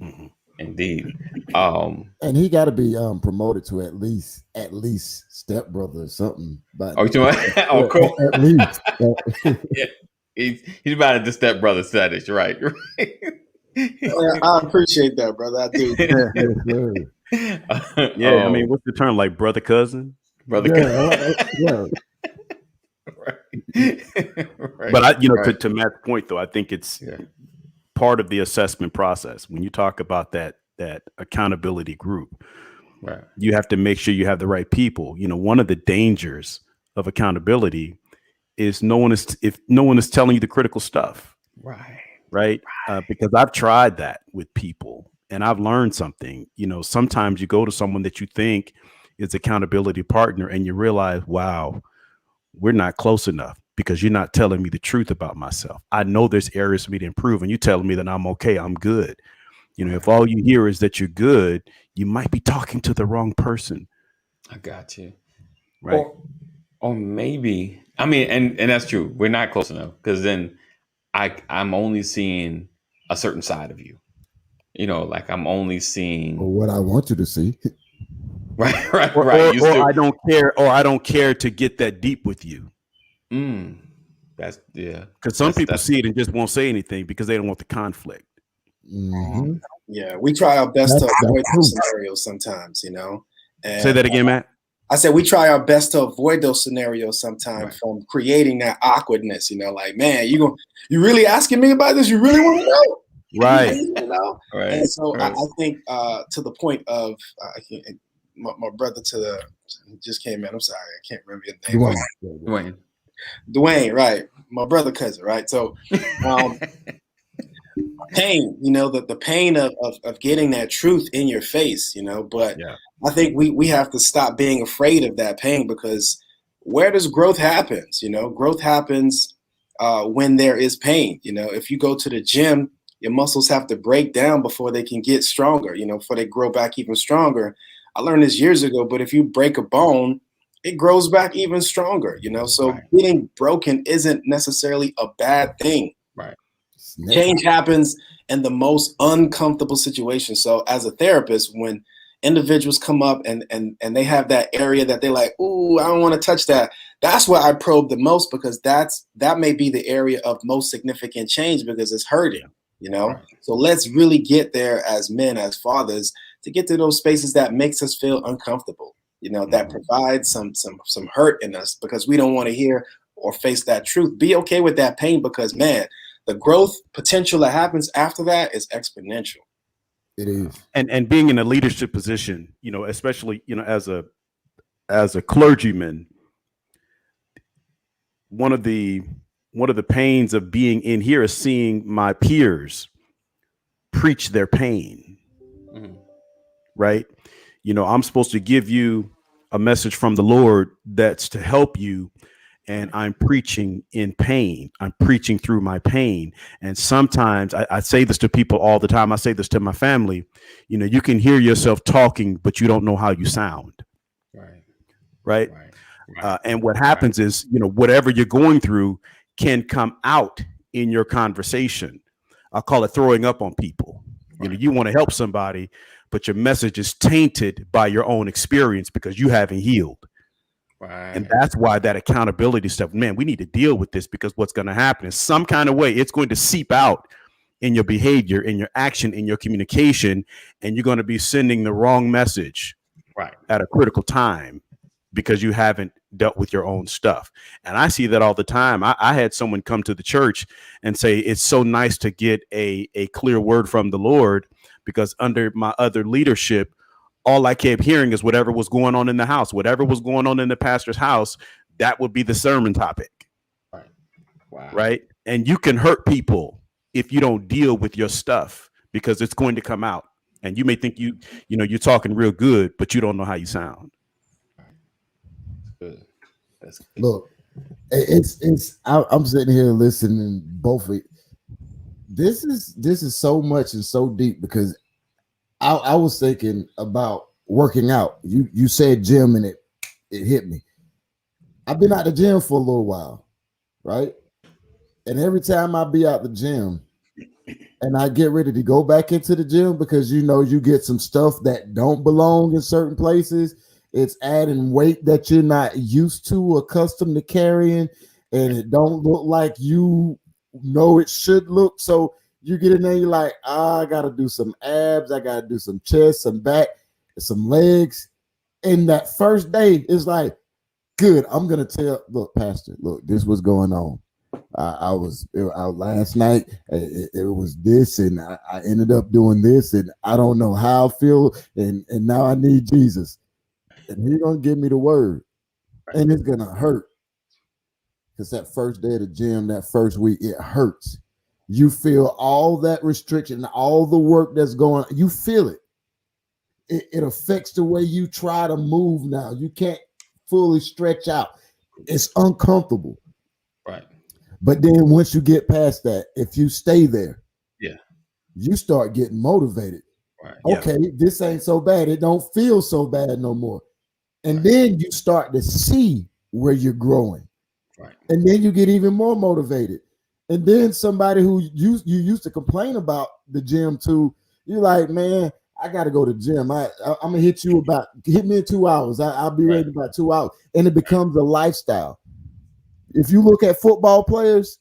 Mm-hmm. Indeed. And he got to be promoted to at least stepbrother or something. But Cool. At least. Yeah, he's about at the stepbrother status, right? I appreciate that, brother. I do. I mean, what's the term? Like brother cousin? Yeah. But to Matt's point, though, I think it's part of the assessment process. When you talk about that accountability group, you have to make sure you have the right people. One of the dangers of accountability is if no one is telling you the critical stuff. right? Because I've tried that with people and I've learned something. Sometimes you go to someone that you think is accountability partner and you realize, wow, we're not close enough because you're not telling me the truth about myself. I know there's areas for me to improve and you're telling me that I'm okay, I'm good. If all you hear is that you're good, you might be talking to the wrong person. I got you. Right. Or maybe, I mean, and that's true. We're not close enough because then I'm only seeing a certain side of you. Like I'm only Or seeing what I want you to see. right. You still, I don't care to get that deep with you. that's yeah. Because some people That's see it and just won't say anything because they don't want the conflict. Mm-hmm. Yeah, we try our best to That's avoid true. those scenarios sometimes, And Say that again, Matt. I said we try our best to avoid those scenarios sometimes Right. from creating that awkwardness. Like, man, you really asking me about this? You really want to know? Right. Right. And so Right. I think to the point of my brother just came in. I'm sorry, I can't remember your name. Dwayne. Dwayne, right? My brother cousin, right? So pain, the pain of getting that truth in your face, but Yeah. I think we have to stop being afraid of that pain because where does growth happens? Growth happens when there is pain. If you go to the gym, your muscles have to break down before they can get stronger, before they grow back even stronger. I learned this years ago, but if you break a bone, it grows back even stronger, so Right. getting broken isn't necessarily a bad thing. Right. Change happens in the most uncomfortable situations. So as a therapist, when individuals come up and they have that area that they're like, ooh, I don't want to touch that. That's where I probe the most because that may be the area of most significant change because it's hurting, Right. So let's really get there as men, as fathers, to get to those spaces that makes us feel uncomfortable, that provides some hurt in us because we don't want to hear or face that truth. Be okay with that pain because, man, the growth potential that happens after that is exponential. It is. And being in a leadership position, especially, as a clergyman, one of the pains of being in here is seeing my peers preach their pain. Mhm. Right? I'm supposed to give you a message from the Lord that's to help you. And I'm preaching in pain. I'm preaching through my pain. And sometimes I say this to people all the time. I say this to my family. You can hear yourself talking, but you don't know how you sound. Right. And what happens is, whatever you're going through can come out in your conversation. I call it throwing up on people. You want to help somebody, but your message is tainted by your own experience because you haven't healed. Right. And that's why that accountability stuff, man, we need to deal with this because what's going to happen is some kind of way it's going to seep out in your behavior, in your action, in your communication, and you're going to be sending the wrong message at a critical time because you haven't dealt with your own stuff. And I see that all the time. I had someone come to the church and say, it's so nice to get a clear word from the Lord because under my other leadership, all I kept hearing is whatever was going on in the house, whatever was going on in the pastor's house, that would be the sermon topic. Right. Wow. Right. And you can hurt people if you don't deal with your stuff because it's going to come out. And you may think you're talking real good, but you don't know how you sound. Good. That's good. Look, I'm sitting here listening both of it. This is so much and so deep because I was thinking about working out. You said gym and it hit me. I've been out the gym for a little while, right? And every time I be out the gym and I get ready to go back into the gym because you get some stuff that don't belong in certain places. It's adding weight that you're not used to or accustomed to carrying, and it don't look like it should look. So you get in there, you're like, I got to do some abs, I got to do some chest, some back, some legs. And that first day is like, good. I'm gonna look, Pastor, look, this was going on. I was out last night. It was this, and I ended up doing this, and I don't know how I feel, and now I need Jesus, and He's gonna give me the word, and it's gonna hurt because that first day of the gym, that first week, it hurts. You feel all that restriction, all the work that's going on. You feel it. It affects the way you try to move now. You can't fully stretch out. It's uncomfortable. Right. But then once you get past that, if you stay there, Yeah. you start getting motivated. Right. Okay, this ain't so bad. It don't feel so bad no more. And then you start to see where you're growing. Right. And then you get even more motivated. And then somebody who you used to complain about the gym to, you're like, man, I got to go to the gym. I'm gonna hit me in 2 hours. I'll be ready in about 2 hours. And it becomes a lifestyle. If you look at football players,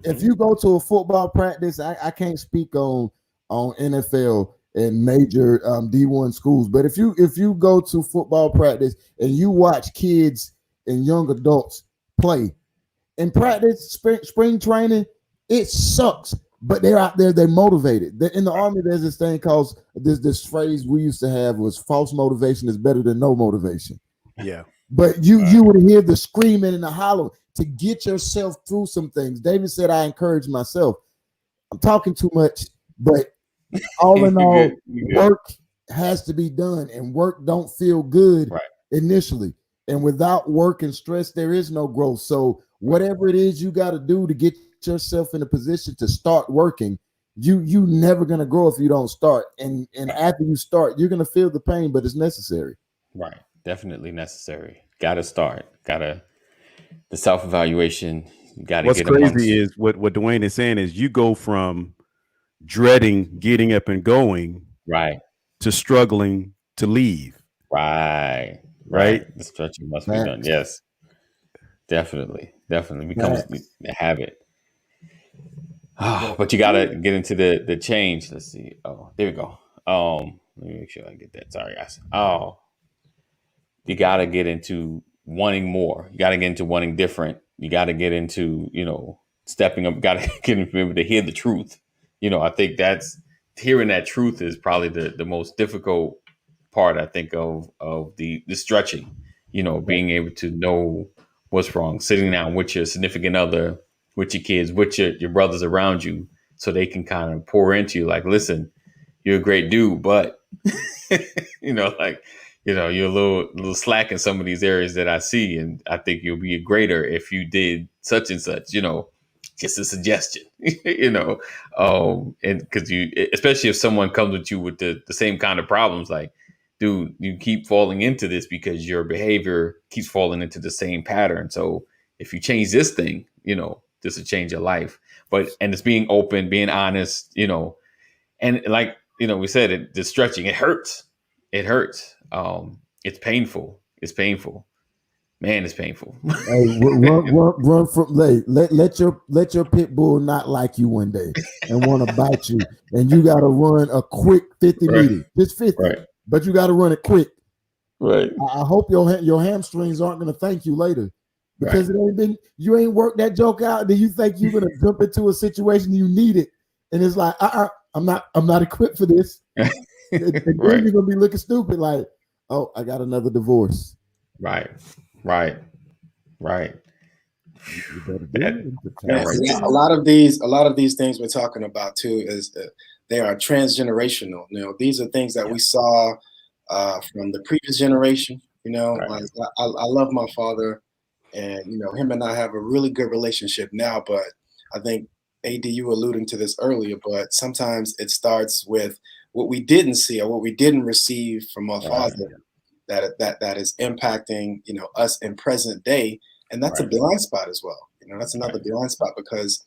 if you go to a football practice, I can't speak on NFL and major D1 schools, but if you go to football practice and you watch kids and young adults play in practice, spring training, it sucks. But they're out there, they're motivated. In the Army, there's this thing called this phrase we used to have was false motivation is better than no motivation. Yeah. But you would hear the screaming and the hollering to get yourself through some things. David said, I encourage myself. I'm talking too much, but all in all, work has to be done, and work don't feel good initially. And without work and stress, there is no growth. So whatever it is you got to do to get yourself in a position to start working, you never going to grow if you don't start. And after you start, you're going to feel the pain, but it's necessary. Right. Definitely necessary. Got to start. The self-evaluation. You got to What's get crazy is what Dwayne is saying is you go from dreading getting up and going to struggling to leave. Right. The stretching must be done. Yes. Definitely becomes a habit. But you got to get into the change. Let's see. Oh, there we go. Let me make sure I get that. Sorry, guys. You got to get into wanting more. You got to get into wanting different. You got to get into, stepping up. Got to get able to hear the truth. I think that's hearing that truth is probably the most difficult part. I think of the stretching. Being able to know what's wrong, sitting down with your significant other, with your kids, with your brothers around you, so they can kind of pour into you. Like, listen, you're a great dude, but you're a little slack in some of these areas that I see, and I think you'll be greater if you did such and such. Just a suggestion. And because especially if someone comes with you with the same kind of problems, like, dude, you keep falling into this because your behavior keeps falling into the same pattern. So if you change this thing, this will change your life. And it's being open, being honest, and like, we said it, the stretching, it hurts. It hurts. It's painful. Man, it's painful. Hey, run from let your pit bull not like you one day and want to bite you, and you got to run a quick 50 meters, just 50, but you got to run it quick. Right. I hope your hamstrings aren't going to thank you later, because you ain't worked that joke out. Do you think you're going to jump into a situation you need it, and it's like, I'm not equipped for this, and then you're going to be looking stupid, like, oh, I got another divorce. Right. A lot of these things we're talking about too is they are transgenerational. These are things that we saw from the previous generation. Like I love my father, and him and I have a really good relationship now. But I think AD, you were alluding to this earlier, but sometimes it starts with what we didn't see or what we didn't receive from our father. That is impacting us in present day, and that's a blind spot as well. That's another blind spot, because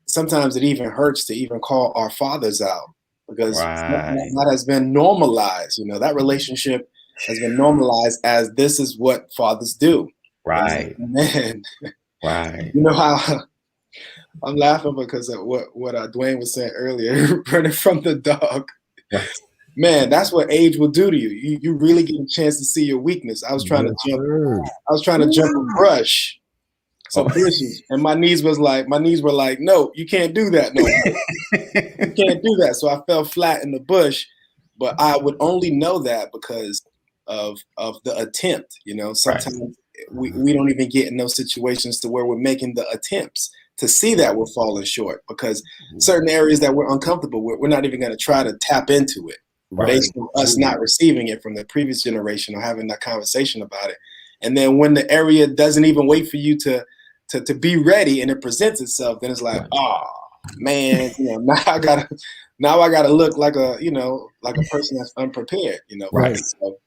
sometimes it even hurts to even call our fathers out, because that has been normalized. That relationship has been normalized as this is what fathers do. Right. And man, how I'm laughing because of what Dwayne was saying earlier, running from the dog. Right. Man, that's what age will do to you. You really get a chance to see your weakness. I was trying to jump. I was trying to jump a brush, some bushes, and my knees were like, no, you can't do that. No, you can't do that. So I fell flat in the bush, but I would only know that because of the attempt. Sometimes we don't even get in those situations to where we're making the attempts to see that we're falling short, because certain areas that we're uncomfortable with, we're not even going to try to tap into it based on us not receiving it from the previous generation or having that conversation about it. And then when the area doesn't even wait for you to be ready and it presents itself, then it's like, oh man, now I gotta look like a person that's unprepared, So,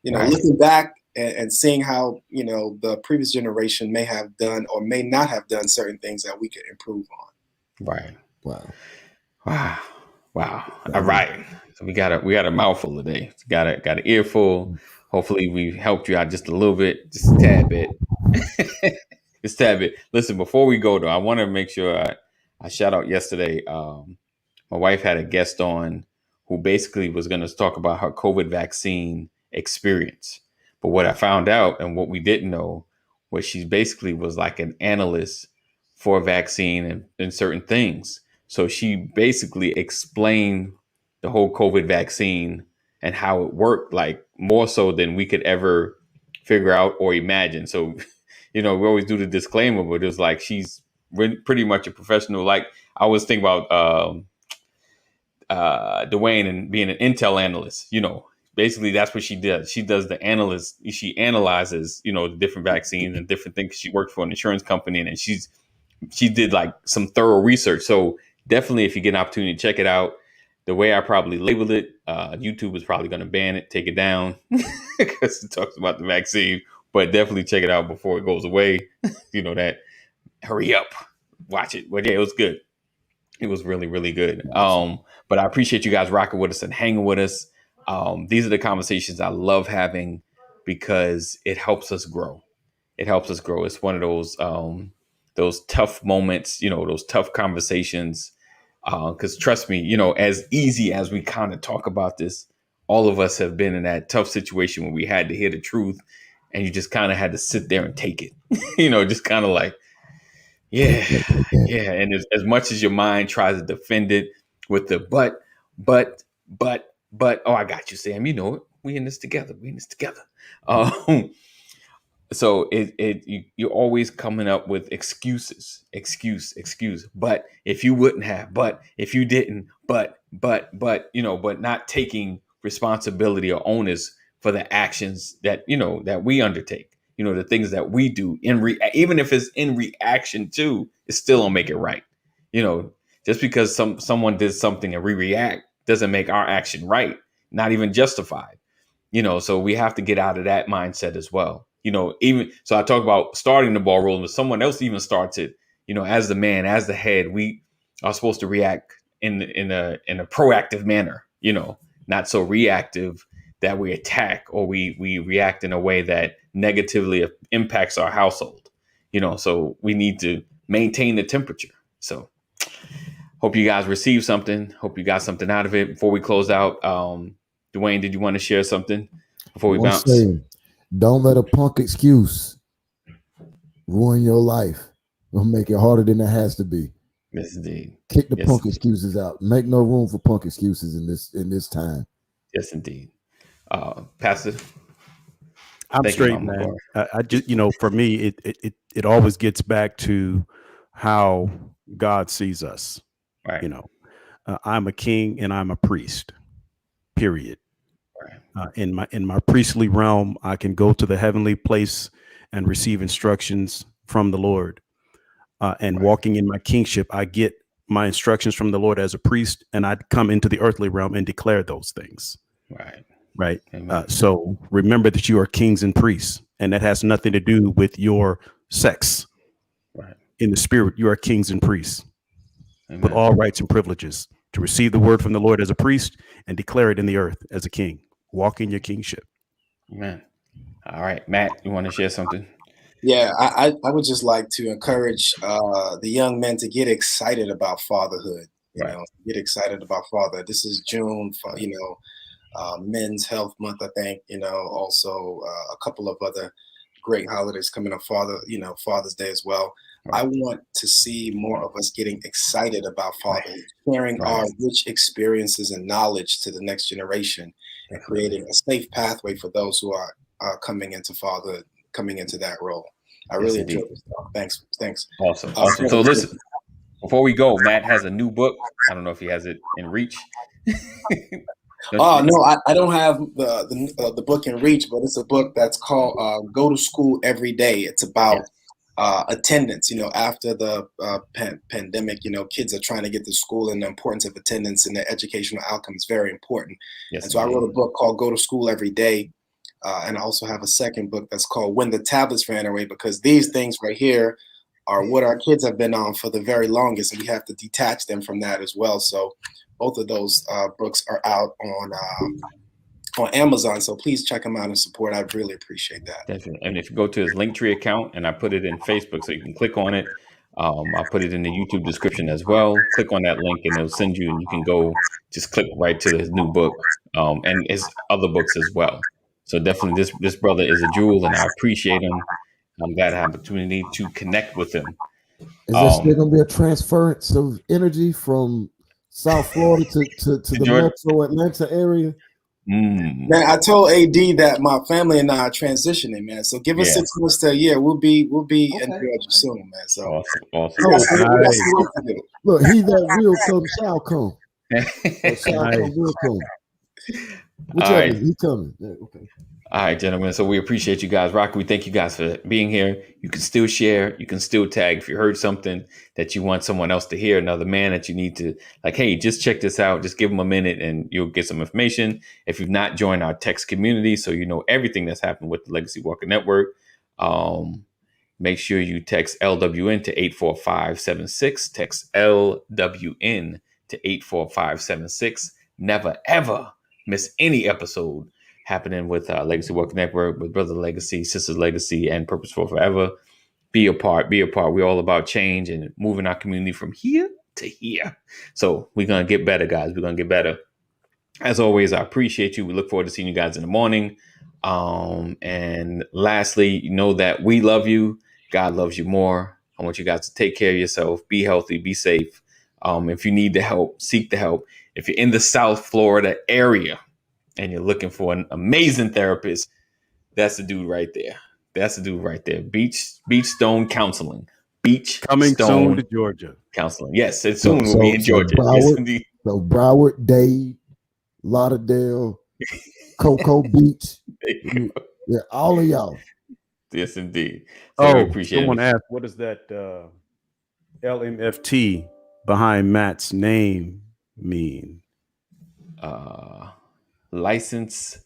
looking back and seeing how, the previous generation may have done or may not have done certain things that we could improve on. Right. Wow. All right. So we got a mouthful today. Got an earful. Hopefully we helped you out just a little bit, just a tad bit. Just a tad bit. Listen, before we go though, I want to make sure I shout out yesterday. My wife had a guest on who basically was going to talk about her COVID vaccine experience. But what I found out and what we didn't know was she basically was like an analyst for a vaccine and certain things. So she basically explained the whole COVID vaccine and how it worked, like more so than we could ever figure out or imagine. So, we always do the disclaimer, but it was like she's pretty much a professional. Like I was thinking about Dwayne and being an Intel analyst, basically that's what she does. She does the analyst. She analyzes, the different vaccines and different things. She worked for an insurance company and she did like some thorough research. So definitely if you get an opportunity to check it out, the way I probably labeled it, YouTube is probably going to ban it, take it down because it talks about the vaccine, but definitely check it out before it goes away. That hurry up, watch it. But yeah, it was good. It was really, really good. But I appreciate you guys rocking with us and hanging with us. These are the conversations I love having because it helps us grow. It's one of those tough moments, those tough conversations. Because trust me, as easy as we kind of talk about this, all of us have been in that tough situation where we had to hear the truth and you just kind of had to sit there and take it, just kind of like, yeah. And as much as your mind tries to defend it with the but, oh, I got you, Sam. You know it. We in this together. So you're always coming up with excuse. But if you wouldn't have, but if you didn't, but not taking responsibility or onus for the actions that that we undertake. The things that we do even if it's in reaction to, it still don't make it right. Just because someone did something and we react doesn't make our action right, not even justified. So we have to get out of that mindset as well. Even so, I talk about starting the ball rolling, but someone else even starts it. As the man, as the head, we are supposed to react in a proactive manner. Not so reactive that we attack or we react in a way that negatively impacts our household. So we need to maintain the temperature. So hope you guys received something. Hope you got something out of it. Before we close out, Dwayne, did you want to share something before we bounce? Don't let a punk excuse ruin your life. It'll make it harder than it has to be. Yes, indeed. Kick the punk excuses out. Make no room for punk excuses in this time. Yes, indeed. Pastor, I'm straight, man. I just, for me, it always gets back to how God sees us. Right. I'm a king and I'm a priest. Period. Right. In my priestly realm, I can go to the heavenly place and receive instructions from the Lord. And walking in my kingship, I get my instructions from the Lord as a priest, and I come into the earthly realm and declare those things. Right. So remember that you are kings and priests, and that has nothing to do with your sex. Right. In the spirit, you are kings and priests. Amen. With all rights and privileges to receive the word from the Lord as a priest and declare it in the earth as a king. Walk in your kingship. Amen. All right, Matt, you want to share something? Yeah, I would just like to encourage the young men to get excited about fatherhood. Get excited about fatherhood. This is June, Men's Health Month, I think. Also a couple of other great holidays coming up. Father's Day as well. I want to see more of us getting excited about fatherhood, sharing our rich experiences and knowledge to the next generation, and creating a safe pathway for those who are coming into fatherhood, coming into that role. I really enjoyed this talk. Thanks. Awesome. So listen, before we go, Matt has a new book. I don't know if he has it in reach. No, I don't have the book in reach, but it's a book that's called "Go to School Every Day." It's about attendance. After the pandemic, kids are trying to get to school, and the importance of attendance and the educational outcome is very important. Yes, and so I wrote a book called "Go to School Every Day," and I also have a second book that's called "When the Tablets Ran Away," because these things right here are what our kids have been on for the very longest, and we have to detach them from that as well. So both of those books are out on Amazon, so please check them out and support. I'd really appreciate that. Definitely. And if you go to his Linktree account, and I put it in Facebook, so you can click on it. I'll put it in the YouTube description as well. Click on that link, and it'll send you, and you can go just click right to his new book and his other books as well. So definitely, this brother is a jewel, and I appreciate him. I'm glad I have the opportunity to connect with him. Is there still going to be a transference of energy from South Florida to the Metro Atlanta area? Man, I told AD that my family and I are transitioning, man. So give us 6 months to a year. We'll be in Georgia soon, man. So awesome. Look, he that will come shall come. Shall come will come. Whichever, he coming. Yeah, okay. All right, gentlemen. So we appreciate you guys. Rocky, we thank you guys for being here. You can still share. You can still tag if you heard something that you want someone else to hear, another man that you need to, like, hey, just check this out. Just give them a minute and you'll get some information. If you've not joined our text community, so you know everything that's happened with the Legacy Walker Network, make sure you text LWN to 84576. Text LWN to 84576. Never, ever miss any episode happening with Legacy Walker Network, with Brother Legacy, Sister Legacy, and Purpose for Forever. Be a part. We're all about change and moving our community from here to here. So we're going to get better, guys. We're going to get better. As always, I appreciate you. We look forward to seeing you guys in the morning. And lastly, know that we love you. God loves you more. I want you guys to take care of yourself. Be healthy. Be safe. If you need the help, seek the help. If you're in the South Florida area, and you're looking for an amazing therapist, that's the dude right there. Beach Stone Counseling. Coming soon to Georgia. Counseling. Yes, it's soon we'll be in Georgia. So Broward, Dade, Lauderdale, Cocoa Beach. Yeah, all of y'all. Yes, indeed. So we appreciate someone it. asked, what does that LMFT behind Matt's name mean? License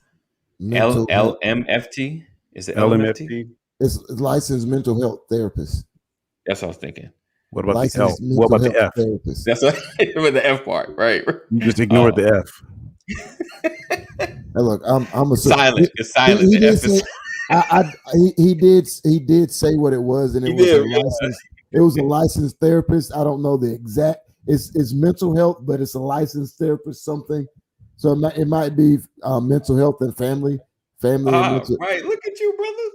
LMFT. Is it LMFT? It's licensed mental health therapist. That's what I was thinking. What about the L? What about the F? Therapist. That's what, with the F part, right? You just ignored the F. Hey, look, I'm a silent. It's silent. He did say what it was, and it was a licensed therapist. I don't know the exact. It's mental health, but it's a licensed therapist something. So it might be mental health and family. And mental. Right. Look at you, brother.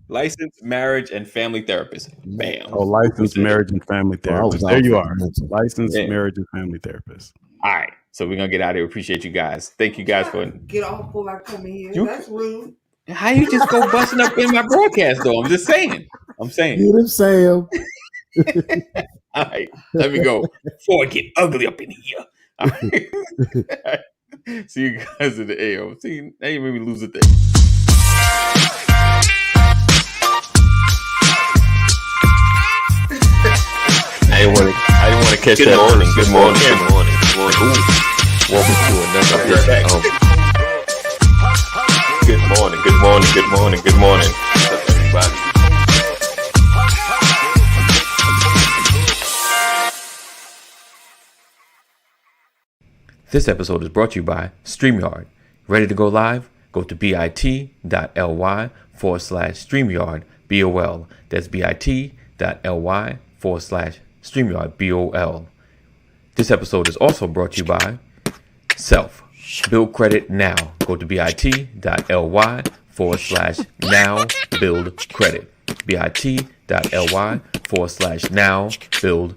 Licensed marriage and family therapist. Bam. Oh, licensed marriage and family therapist. There you are. Licensed marriage and family therapist. All right. So we're going to get out of here. Appreciate you guys. Thank you guys for... Get off before I come in here. That's rude. How you just go busting up in my broadcast, though? I'm just saying. Get him, Sam. All right. Let me go before I get ugly up in here. All right. All right. See you guys in the AO. See, now you made me lose a thing. I didn't want to catch that. Morning. Good morning. Welcome to another episode. Good morning. Everybody. This episode is brought to you by StreamYard. Ready to go live? Go to bit.ly/StreamYard BOL. That's bit.ly/StreamYard BOL. This episode is also brought to you by Self. Build credit now. Go to bit.ly/now build credit. bit.ly/now build